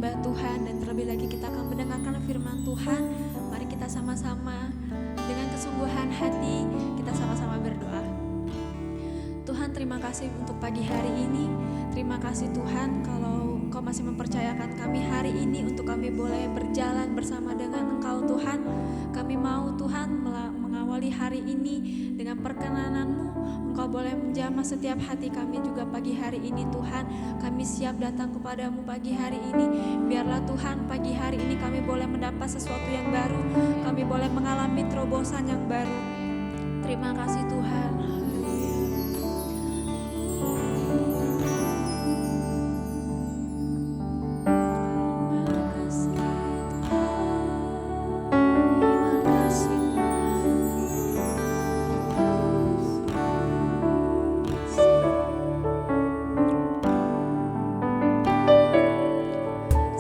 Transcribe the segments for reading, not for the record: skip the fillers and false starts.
menyembah Tuhan dan terlebih lagi kita akan mendengarkan firman Tuhan. Mari kita sama-sama dengan kesungguhan hati kita sama-sama berdoa. Tuhan, terima kasih untuk pagi hari ini. Terima kasih Tuhan kalau Engkau masih mempercayakan kami hari ini untuk kami boleh berjalan bersama dengan Engkau Tuhan. Kami mau Tuhan mengawali hari ini dengan perkenanan-Mu. Engkau boleh menjamah setiap hati kami juga pagi hari ini Tuhan. Kami siap datang kepadamu pagi hari ini. Biarlah Tuhan pagi hari ini kami boleh mendapat sesuatu yang baru. Kami boleh mengalami terobosan yang baru. Terima kasih Tuhan.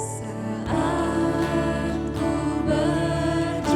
Saat ku berjalan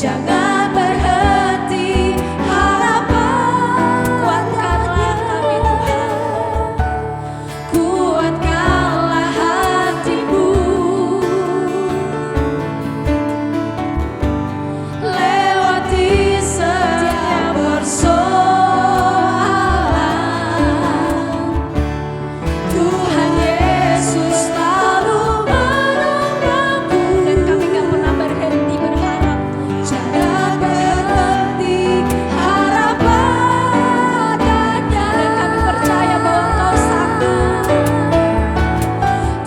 jangan berhenti harapan. Kuatkanlah kami Tuhan, kuatkanlah hatimu, lewati setiap persoalan. Tuhan Yesus selalu menolongku, dan kami gak pernah berhenti berharap. Jangan berhenti harapan padanya, dan kami percaya bahwa Engkau sanggup.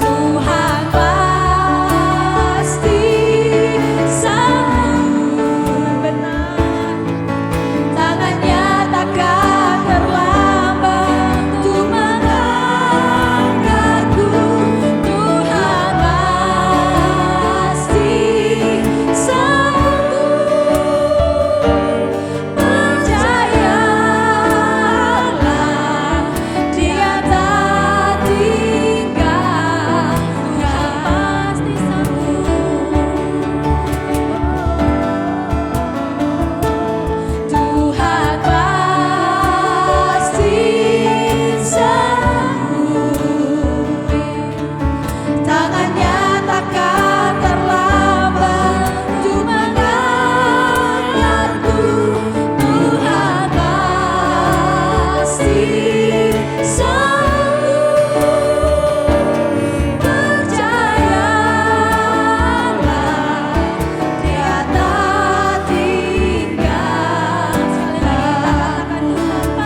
Tuhan pasti sanggup, benar. Tangannya takkan terlambat untuk mengangkatku. Tuhan pasti sanggup. Percayalah, Dia tak tinggal. Tuhan pasti sanggup. Tuhan pasti sanggup. Tangannya takkan terlambat untuk mengangkatku. Tuhan pasti sanggup. Percayalah, Dia tak tinggal. Sekali lagi katakan, Tuhan pasti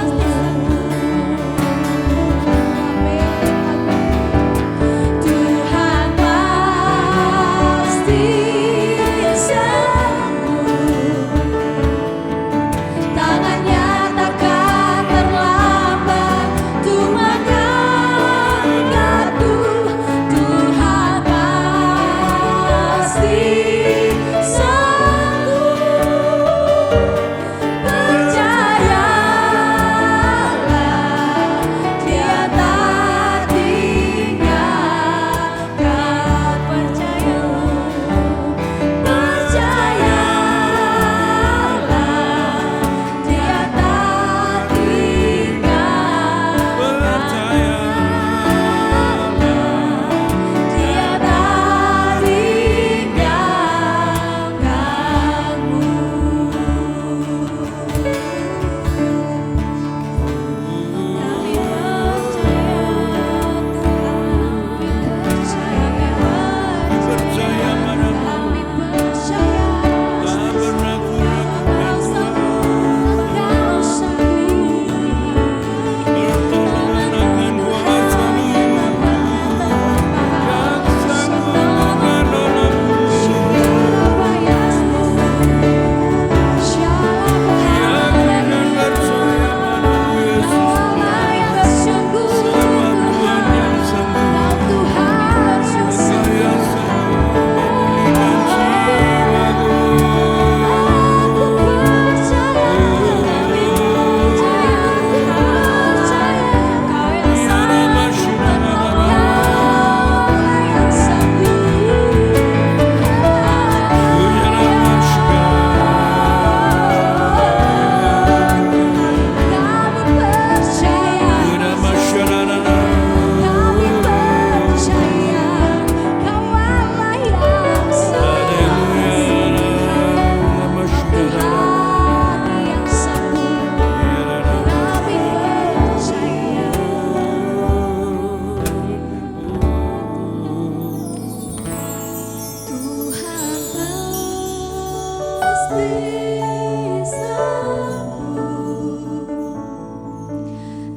sanggup. Amin, amin. Tuhan pasti sanggup.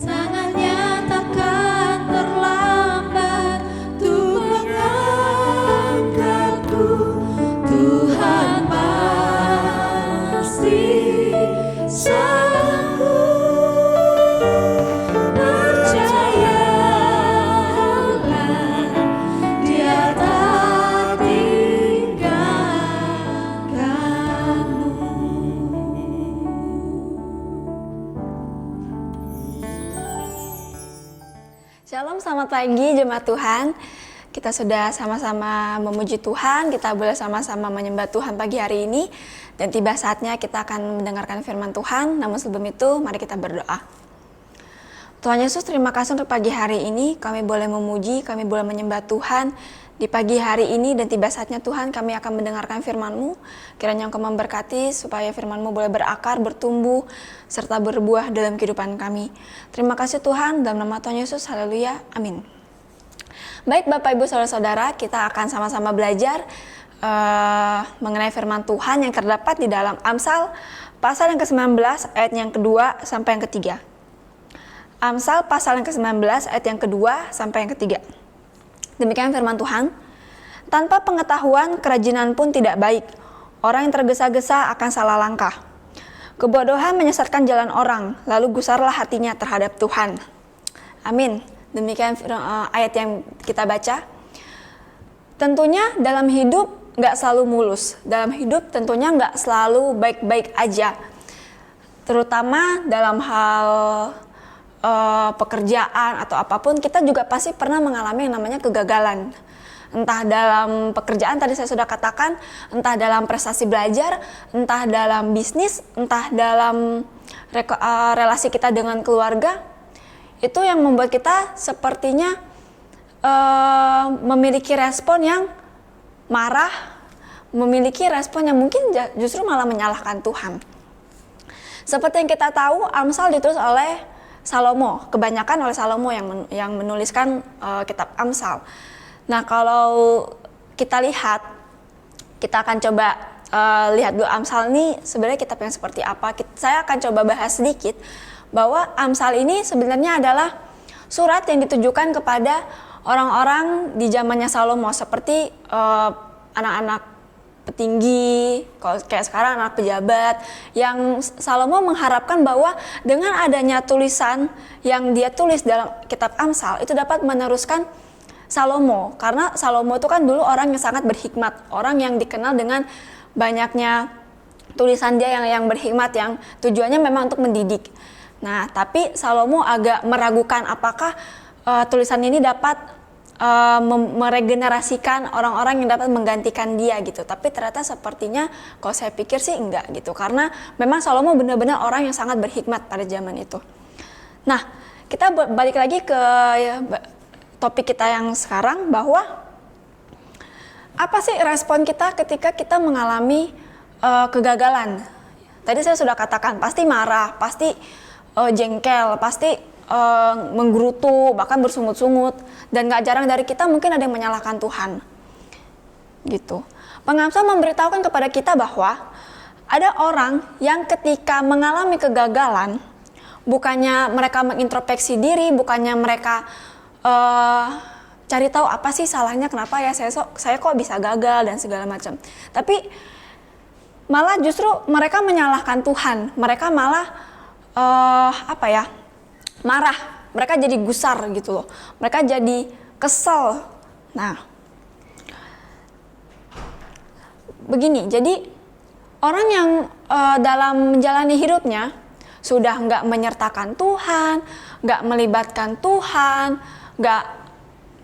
Tangannya takkan terlambat untuk mengangkatku. Tuhan pasti sanggup. Percayalah, Dia tak tinggalkan. Percayalah, Dia tak tinggalkan. Dia tak Shalom, selamat pagi jemaat Tuhan. Kita sudah sama-sama memuji Tuhan, kita boleh sama-sama menyembah Tuhan pagi hari ini. Dan tiba saatnya kita akan mendengarkan firman Tuhan. Namun sebelum itu, mari kita berdoa. Tuhan Yesus, terima kasih untuk pagi hari ini. Kami boleh memuji, kami boleh menyembah Tuhan di pagi hari ini. Dan tiba saatnya Tuhan, kami akan mendengarkan firman-Mu. Kiranya Engkau memberkati supaya firman-Mu boleh berakar, bertumbuh, serta berbuah dalam kehidupan kami. Terima kasih Tuhan, dalam nama Tuhan Yesus, haleluya, amin. Baik Bapak Ibu Saudara-saudara, kita akan sama-sama belajar mengenai firman Tuhan yang terdapat di dalam Amsal pasal yang ke-19 ayat yang kedua sampai yang ketiga. Amsal pasal yang ke-19 ayat yang kedua sampai yang ketiga. Demikian firman Tuhan. Tanpa pengetahuan kerajinan pun tidak baik. Orang yang tergesa-gesa akan salah langkah. Kebodohan menyesatkan jalan orang, lalu gusarlah hatinya terhadap Tuhan. Amin. Demikian ayat yang kita baca. Tentunya dalam hidup gak selalu mulus. Dalam hidup tentunya gak selalu baik-baik aja. Terutama dalam hal pekerjaan atau apapun, kita juga pasti pernah mengalami yang namanya kegagalan. Entah dalam pekerjaan, tadi saya sudah katakan, entah dalam prestasi belajar, entah dalam bisnis, entah dalam relasi kita dengan keluarga. Itu yang membuat kita sepertinya memiliki respon yang marah, memiliki respon yang mungkin justru malah menyalahkan Tuhan. Seperti yang kita tahu, Amsal ditulis oleh Salomo, kebanyakan oleh Salomo yang menuliskan kitab Amsal. Nah, kalau kita lihat, kita akan coba lihat dulu Amsal ini sebenarnya kitab yang seperti apa. Saya akan coba bahas sedikit bahwa Amsal ini sebenarnya adalah surat yang ditujukan kepada orang-orang di zamannya Salomo, seperti anak-anak petinggi, kalau kayak sekarang anak pejabat, yang Salomo mengharapkan bahwa dengan adanya tulisan yang dia tulis dalam kitab Amsal itu dapat meneruskan Salomo, karena Salomo itu kan dulu orang yang sangat berhikmat, orang yang dikenal dengan banyaknya tulisan dia yang berhikmat, yang tujuannya memang untuk mendidik. Nah, tapi Salomo agak meragukan apakah tulisan ini dapat meregenerasikan orang-orang yang dapat menggantikan dia gitu. Tapi ternyata sepertinya kalau saya pikir sih enggak gitu, karena memang Salomo benar-benar orang yang sangat berhikmat pada zaman itu. Nah, kita balik lagi ke topik kita yang sekarang, bahwa apa sih respon kita ketika kita mengalami kegagalan. Tadi saya sudah katakan, pasti marah, pasti jengkel, pasti menggerutu, bahkan bersungut-sungut, dan gak jarang dari kita mungkin ada yang menyalahkan Tuhan gitu. Pengamsal memberitahukan kepada kita bahwa ada orang yang ketika mengalami kegagalan, bukannya mereka mengintrospeksi diri, bukannya mereka cari tahu apa sih salahnya, kenapa ya saya kok bisa gagal dan segala macam, tapi malah justru mereka menyalahkan Tuhan. Mereka malah marah, mereka jadi gusar gitu loh, mereka jadi kesel. Nah, begini, jadi orang yang dalam menjalani hidupnya sudah nggak menyertakan Tuhan, nggak melibatkan Tuhan,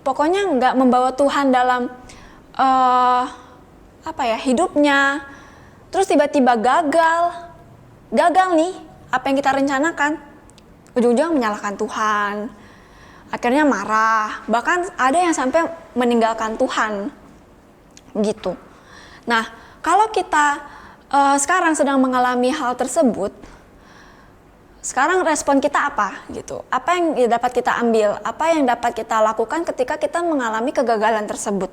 pokoknya nggak membawa Tuhan dalam hidupnya, terus tiba-tiba gagal nih apa yang kita rencanakan, ujung-ujung menyalahkan Tuhan, akhirnya marah, bahkan ada yang sampai meninggalkan Tuhan gitu. Nah, kalau kita sekarang sedang mengalami hal tersebut, sekarang respon kita apa gitu? Apa yang dapat kita ambil? Apa yang dapat kita lakukan ketika kita mengalami kegagalan tersebut?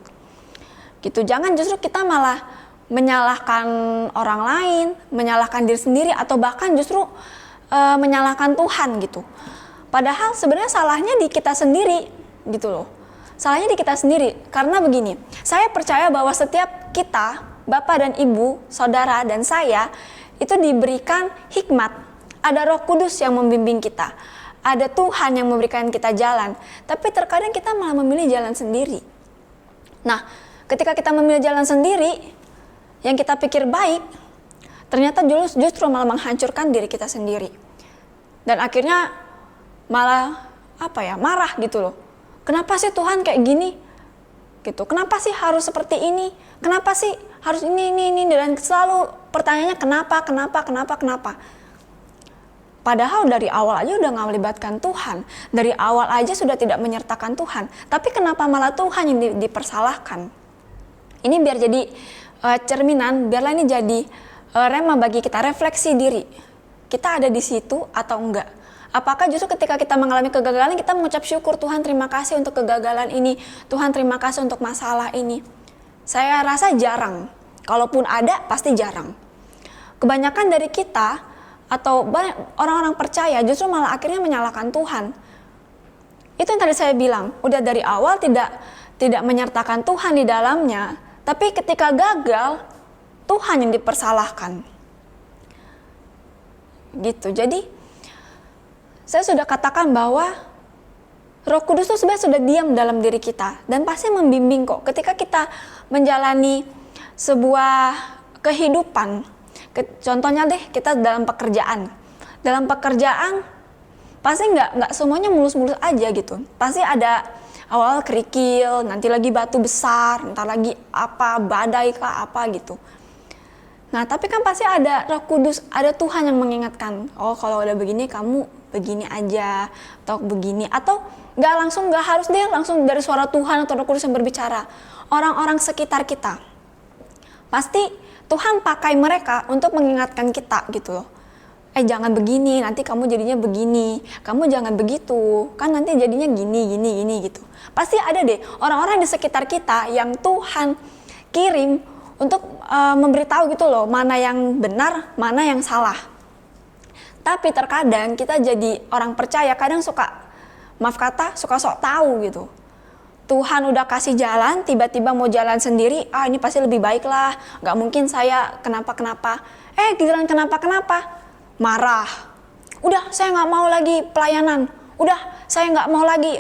Gitu. Jangan justru kita malah menyalahkan orang lain, menyalahkan diri sendiri, atau bahkan justru menyalahkan Tuhan gitu. Padahal sebenarnya salahnya di kita sendiri gitu loh. Salahnya di kita sendiri, karena begini, saya percaya bahwa setiap kita, Bapak dan Ibu, saudara dan saya, itu diberikan hikmat. Ada Roh Kudus yang membimbing kita, ada Tuhan yang memberikan kita jalan. Tapi terkadang kita malah memilih jalan sendiri. Nah, ketika kita memilih jalan sendiri yang kita pikir baik, ternyata justru malah menghancurkan diri kita sendiri. Dan akhirnya malah marah gitu loh. Kenapa sih Tuhan kayak gini? gitu. Kenapa sih harus seperti ini? Kenapa sih harus ini? Dan selalu pertanyaannya kenapa? Padahal dari awal aja udah nggak melibatkan Tuhan. Dari awal aja sudah tidak menyertakan Tuhan. Tapi kenapa malah Tuhan yang dipersalahkan? Ini biar jadi cerminan, biarlah ini jadi rema bagi kita, refleksi diri. Kita ada di situ atau enggak? Apakah justru ketika kita mengalami kegagalan, kita mengucap syukur, Tuhan terima kasih untuk kegagalan ini, Tuhan terima kasih untuk masalah ini? Saya rasa jarang. Kalaupun ada, pasti jarang. Kebanyakan dari kita atau orang-orang percaya justru malah akhirnya menyalahkan Tuhan. Itu yang tadi saya bilang, udah dari awal tidak menyertakan Tuhan di dalamnya, tapi ketika gagal, Tuhan yang dipersalahkan. Gitu. Jadi saya sudah katakan bahwa Roh Kudus itu sebenarnya sudah diam dalam diri kita dan pasti membimbing kok. Ketika kita menjalani sebuah kehidupan, contohnya deh kita dalam pekerjaan. Dalam pekerjaan pasti nggak semuanya mulus-mulus aja gitu. Pasti ada awal kerikil, nanti lagi batu besar, ntar lagi apa badai kah apa gitu. Nah tapi kan pasti ada Roh Kudus, ada Tuhan yang mengingatkan. Oh kalau udah begini kamu begini aja atau begini, atau nggak harus deh langsung dari suara Tuhan atau Roh Kudus yang berbicara. Orang-orang sekitar kita pasti Tuhan pakai mereka untuk mengingatkan kita gitu loh. Jangan begini, nanti kamu jadinya begini, kamu jangan begitu, kan nanti jadinya gini gitu. Pasti ada deh orang-orang di sekitar kita yang Tuhan kirim untuk memberitahu gitu loh, mana yang benar, mana yang salah. Tapi terkadang kita jadi orang percaya kadang suka sok tahu gitu. Tuhan udah kasih jalan, tiba-tiba mau jalan sendiri, ini pasti lebih baik lah, gak mungkin saya kenapa-kenapa. Giliran kenapa-kenapa, marah. Udah saya gak mau lagi pelayanan, udah saya gak mau lagi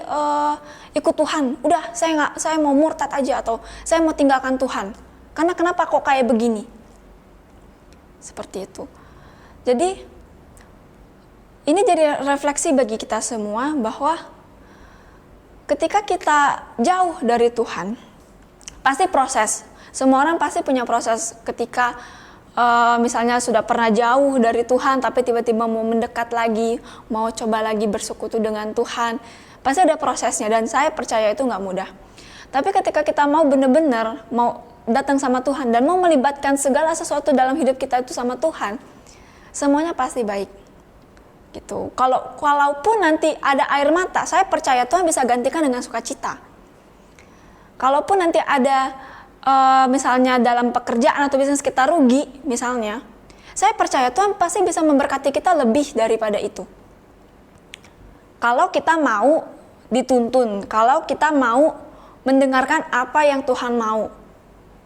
ikut Tuhan, udah saya mau murtad aja atau saya mau tinggalkan Tuhan. Karena kenapa kok kayak begini? Seperti itu. Jadi ini jadi refleksi bagi kita semua bahwa ketika kita jauh dari Tuhan, pasti proses. Semua orang pasti punya proses ketika misalnya sudah pernah jauh dari Tuhan, tapi tiba-tiba mau mendekat lagi, mau coba lagi bersekutu dengan Tuhan. Pasti ada prosesnya dan saya percaya itu nggak mudah. Tapi ketika kita mau benar-benar mau datang sama Tuhan dan mau melibatkan segala sesuatu dalam hidup kita itu sama Tuhan, semuanya pasti baik. Gitu. Kalaupun nanti ada air mata, saya percaya Tuhan bisa gantikan dengan sukacita. Kalaupun nanti ada misalnya dalam pekerjaan atau bisnis kita rugi misalnya, saya percaya Tuhan pasti bisa memberkati kita lebih daripada itu. Kalau kita mau dituntun, kalau kita mau mendengarkan apa yang Tuhan mau,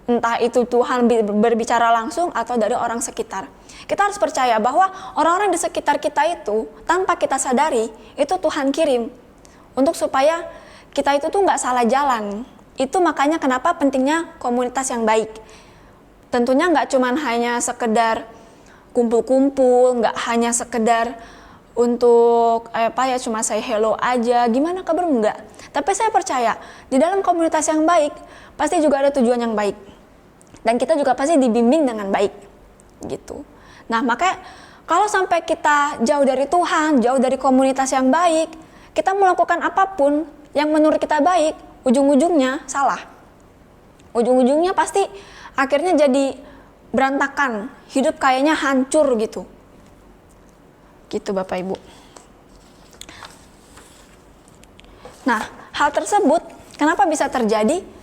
entah itu Tuhan berbicara langsung atau dari orang sekitar. Kita harus percaya bahwa orang-orang di sekitar kita itu tanpa kita sadari itu Tuhan kirim untuk supaya kita itu tuh nggak salah jalan. Itu makanya kenapa pentingnya komunitas yang baik. Tentunya nggak cuma hanya sekedar kumpul-kumpul, nggak hanya sekedar untuk cuma say hello aja, gimana kabarmu, enggak. Tapi saya percaya di dalam komunitas yang baik pasti juga ada tujuan yang baik. Dan kita juga pasti dibimbing dengan baik gitu. Nah makanya kalau sampai kita jauh dari Tuhan, jauh dari komunitas yang baik, kita melakukan apapun yang menurut kita baik, ujung-ujungnya salah. Ujung-ujungnya pasti akhirnya jadi berantakan, hidup kayaknya hancur gitu. Gitu Bapak Ibu. Nah hal tersebut kenapa bisa terjadi?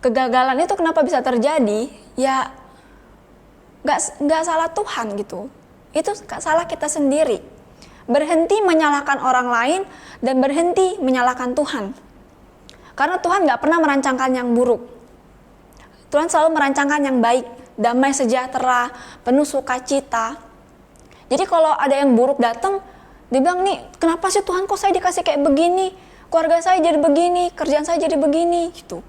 Kegagalan itu kenapa bisa terjadi? Ya nggak salah Tuhan gitu. Itu salah kita sendiri. Berhenti menyalahkan orang lain dan berhenti menyalahkan Tuhan. Karena Tuhan nggak pernah merancangkan yang buruk. Tuhan selalu merancangkan yang baik, damai sejahtera, penuh sukacita. Jadi kalau ada yang buruk datang, dibilang nih, kenapa sih Tuhan kok saya dikasih kayak begini? Keluarga saya jadi begini, kerjaan saya jadi begini gitu.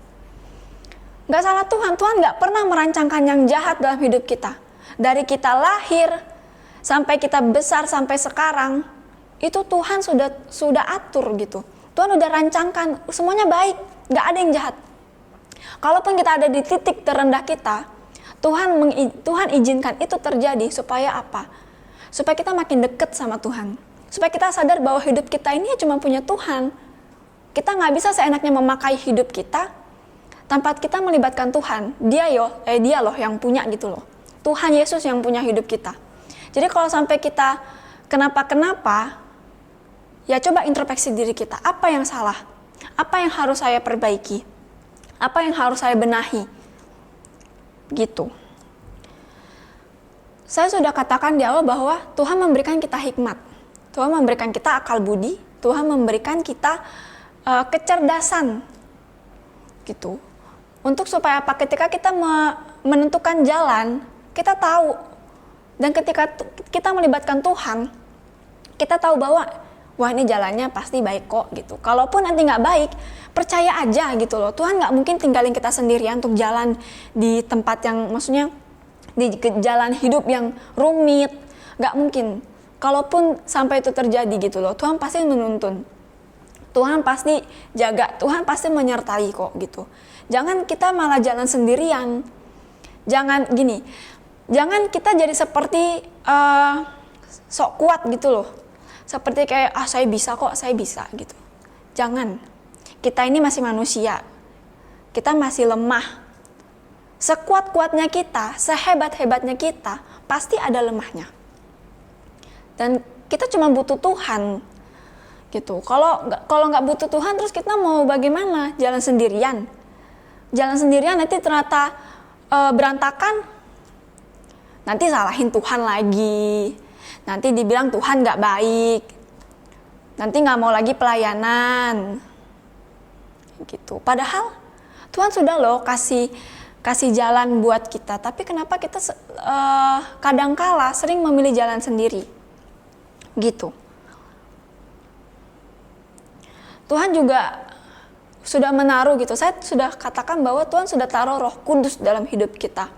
Gak salah Tuhan, Tuhan gak pernah merancangkan yang jahat dalam hidup kita. Dari kita lahir sampai kita besar sampai sekarang, itu Tuhan sudah atur gitu. Tuhan udah rancangkan, semuanya baik, gak ada yang jahat. Kalaupun kita ada di titik terendah kita, Tuhan izinkan itu terjadi supaya apa? Supaya kita makin dekat sama Tuhan. Supaya kita sadar bahwa hidup kita ini cuma punya Tuhan. Kita nggak bisa seenaknya memakai hidup kita tanpa kita melibatkan Tuhan. Dia loh yang punya gitu loh. Tuhan Yesus yang punya hidup kita. Jadi kalau sampai kita kenapa-kenapa, ya coba introspeksi diri kita. Apa yang salah? Apa yang harus saya perbaiki? Apa yang harus saya benahi? Gitu. Saya sudah katakan di awal bahwa Tuhan memberikan kita hikmat. Tuhan memberikan kita akal budi, Tuhan memberikan kita kecerdasan, gitu. Untuk supaya apa? Ketika kita menentukan jalan, kita tahu. Dan ketika kita melibatkan Tuhan, kita tahu bahwa wah ini jalannya pasti baik kok, gitu. Kalaupun nanti nggak baik, percaya aja gitu loh. Tuhan nggak mungkin tinggalin kita sendirian untuk jalan di tempat yang, maksudnya di jalan hidup yang rumit, nggak mungkin. Kalaupun sampai itu terjadi gitu loh, Tuhan pasti menuntun. Tuhan pasti jaga, Tuhan pasti menyertai kok gitu. Jangan kita malah jalan sendirian. Jangan kita jadi seperti sok kuat gitu loh. Seperti kayak saya bisa kok, saya bisa gitu. Jangan. Kita ini masih manusia. Kita masih lemah. Sekuat-kuatnya kita, sehebat-hebatnya kita, pasti ada lemahnya. Dan kita cuma butuh Tuhan, gitu. Kalau nggak butuh Tuhan, terus kita mau bagaimana? Jalan sendirian nanti ternyata berantakan. Nanti salahin Tuhan lagi. Nanti dibilang Tuhan nggak baik. Nanti nggak mau lagi pelayanan, gitu. Padahal Tuhan sudah loh kasih jalan buat kita. Tapi kenapa kita kadangkala sering memilih jalan sendiri? Gitu. Tuhan juga sudah menaruh gitu. Saya sudah katakan bahwa Tuhan sudah taruh Roh Kudus dalam hidup kita.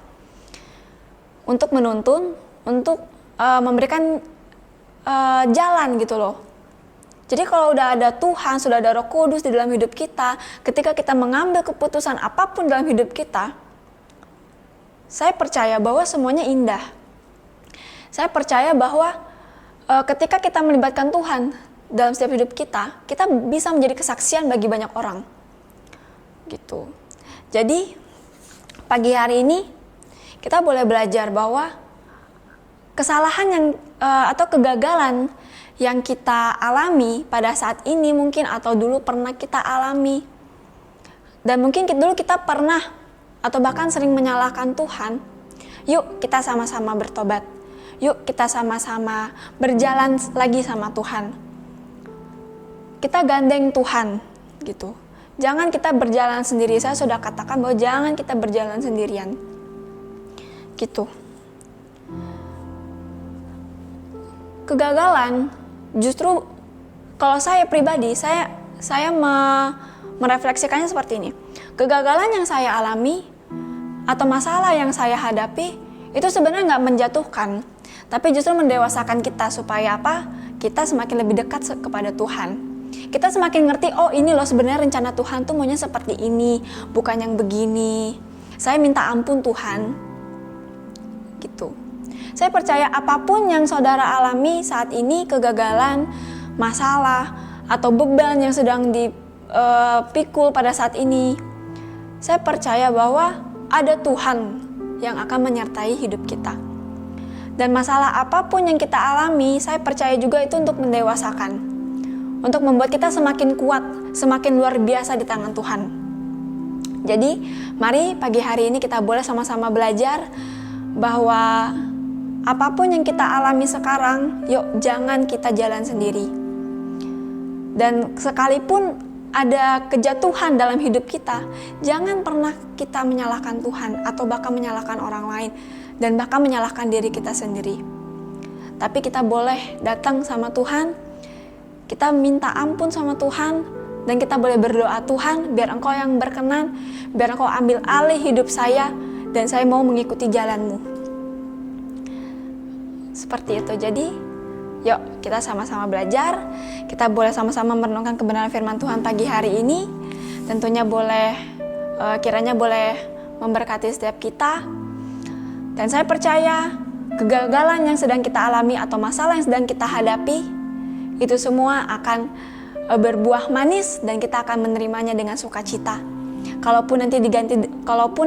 Untuk menuntun, untuk memberikan jalan gitu loh. Jadi kalau udah ada Tuhan, sudah ada Roh Kudus di dalam hidup kita, ketika kita mengambil keputusan apapun dalam hidup kita, saya percaya bahwa semuanya indah. Saya percaya bahwa ketika kita melibatkan Tuhan dalam setiap hidup kita, kita bisa menjadi kesaksian bagi banyak orang. Gitu. Jadi pagi hari ini kita boleh belajar bahwa kesalahan yang atau kegagalan yang kita alami pada saat ini mungkin atau dulu pernah kita alami. Dan mungkin dulu kita pernah atau bahkan sering menyalahkan Tuhan. Yuk kita sama-sama bertobat. Yuk kita sama-sama berjalan lagi sama Tuhan. Kita gandeng Tuhan, gitu. Jangan kita berjalan sendiri. Saya sudah katakan bahwa jangan kita berjalan sendirian, gitu. Kegagalan justru kalau saya pribadi, saya merefleksikannya seperti ini. Kegagalan yang saya alami atau masalah yang saya hadapi itu sebenarnya nggak menjatuhkan, tapi justru mendewasakan kita supaya apa? Kita semakin lebih dekat kepada Tuhan. Kita semakin ngerti, oh ini loh sebenarnya rencana Tuhan tuh maunya seperti ini, bukan yang begini. Saya minta ampun Tuhan, gitu. Saya percaya apapun yang saudara alami saat ini, kegagalan, masalah, atau beban yang sedang dipikul pada saat ini, saya percaya bahwa ada Tuhan yang akan menyertai hidup kita. Dan masalah apapun yang kita alami, saya percaya juga itu untuk mendewasakan, untuk membuat kita semakin kuat, semakin luar biasa di tangan Tuhan. Jadi, mari pagi hari ini kita boleh sama-sama belajar bahwa apapun yang kita alami sekarang, yuk jangan kita jalan sendiri. Dan sekalipun ada kejatuhan dalam hidup kita, jangan pernah kita menyalahkan Tuhan atau bahkan menyalahkan orang lain dan bahkan menyalahkan diri kita sendiri. Tapi kita boleh datang sama Tuhan, kita minta ampun sama Tuhan, dan kita boleh berdoa, Tuhan biar Engkau yang berkenan, biar Engkau ambil alih hidup saya, dan saya mau mengikuti jalan-Mu. Seperti itu. Jadi yuk kita sama-sama belajar, kita boleh sama-sama merenungkan kebenaran firman Tuhan pagi hari ini. Tentunya boleh kiranya boleh memberkati setiap kita. Dan saya percaya kegagalan yang sedang kita alami atau masalah yang sedang kita hadapi, itu semua akan berbuah manis dan kita akan menerimanya dengan sukacita. Kalaupun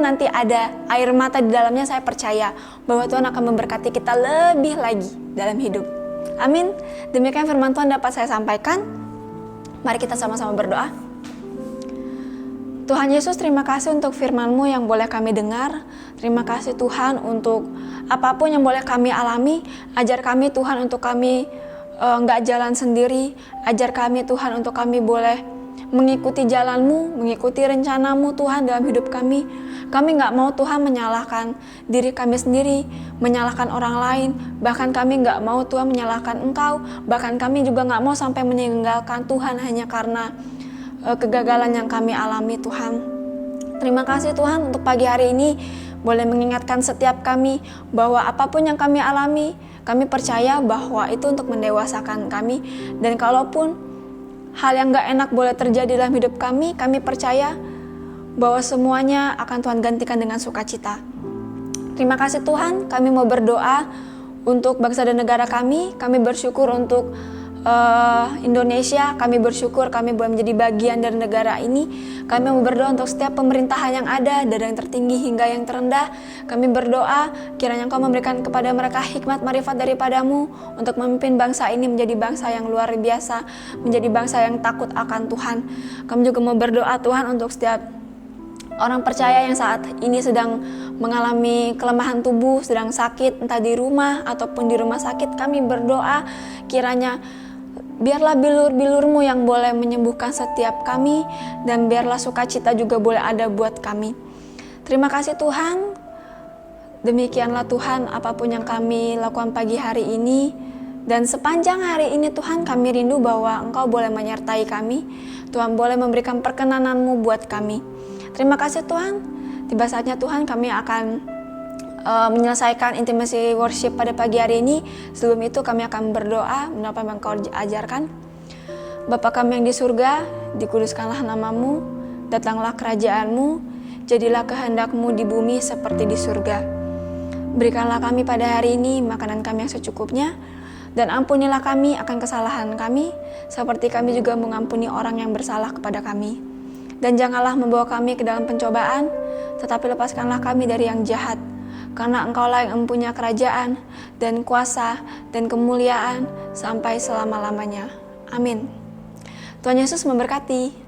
nanti ada air mata di dalamnya, saya percaya bahwa Tuhan akan memberkati kita lebih lagi dalam hidup. Amin. Demikian firman Tuhan dapat saya sampaikan. Mari kita sama-sama berdoa. Tuhan Yesus, terima kasih untuk firman-Mu yang boleh kami dengar. Terima kasih Tuhan untuk apapun yang boleh kami alami. Ajar kami Tuhan untuk kami nggak jalan sendiri. Ajar kami Tuhan untuk kami boleh mengikuti jalan-Mu, mengikuti rencana-Mu Tuhan dalam hidup kami. Kami nggak mau Tuhan menyalahkan diri kami sendiri, menyalahkan orang lain. Bahkan kami nggak mau Tuhan menyalahkan Engkau. Bahkan kami juga nggak mau sampai meninggalkan Tuhan hanya karena kegagalan yang kami alami Tuhan. Terima kasih Tuhan untuk pagi hari ini boleh mengingatkan setiap kami bahwa apapun yang kami alami, kami percaya bahwa itu untuk mendewasakan kami. Dan kalaupun hal yang gak enak boleh terjadi dalam hidup kami percaya bahwa semuanya akan Tuhan gantikan dengan sukacita. Terima kasih Tuhan, kami mau berdoa untuk bangsa dan negara kami bersyukur untuk Indonesia, kami bersyukur kami boleh menjadi bagian dari negara ini. Kami mau berdoa untuk setiap pemerintahan yang ada, dari yang tertinggi hingga yang terendah. Kami berdoa kiranya Engkau memberikan kepada mereka hikmat marifat daripada-Mu untuk memimpin bangsa ini menjadi bangsa yang luar biasa, menjadi bangsa yang takut akan Tuhan. Kami juga mau berdoa Tuhan untuk setiap orang percaya yang saat ini sedang mengalami kelemahan tubuh, sedang sakit entah di rumah ataupun di rumah sakit. Kami berdoa kiranya biarlah bilur-bilur-Mu yang boleh menyembuhkan setiap kami, dan biarlah sukacita juga boleh ada buat kami. Terima kasih Tuhan. Demikianlah Tuhan apapun yang kami lakukan pagi hari ini, dan sepanjang hari ini Tuhan kami rindu bahwa Engkau boleh menyertai kami. Tuhan boleh memberikan perkenanan-Mu buat kami. Terima kasih Tuhan. Tiba saatnya Tuhan kami akan menyelesaikan intimacy worship pada pagi hari ini. Sebelum itu kami akan berdoa menurut apa yang Kau ajarkan. Bapa kami yang di surga, dikuduskanlah nama-Mu, datanglah kerajaan-Mu, jadilah kehendak-Mu di bumi seperti di surga. Berikanlah kami pada hari ini makanan kami yang secukupnya, dan ampunilah kami akan kesalahan kami, seperti kami juga mengampuni orang yang bersalah kepada kami. Dan janganlah membawa kami ke dalam pencobaan, tetapi lepaskanlah kami dari yang jahat. Karena Engkaulah yang mempunyai kerajaan dan kuasa dan kemuliaan sampai selama-lamanya. Amin. Tuhan Yesus memberkati.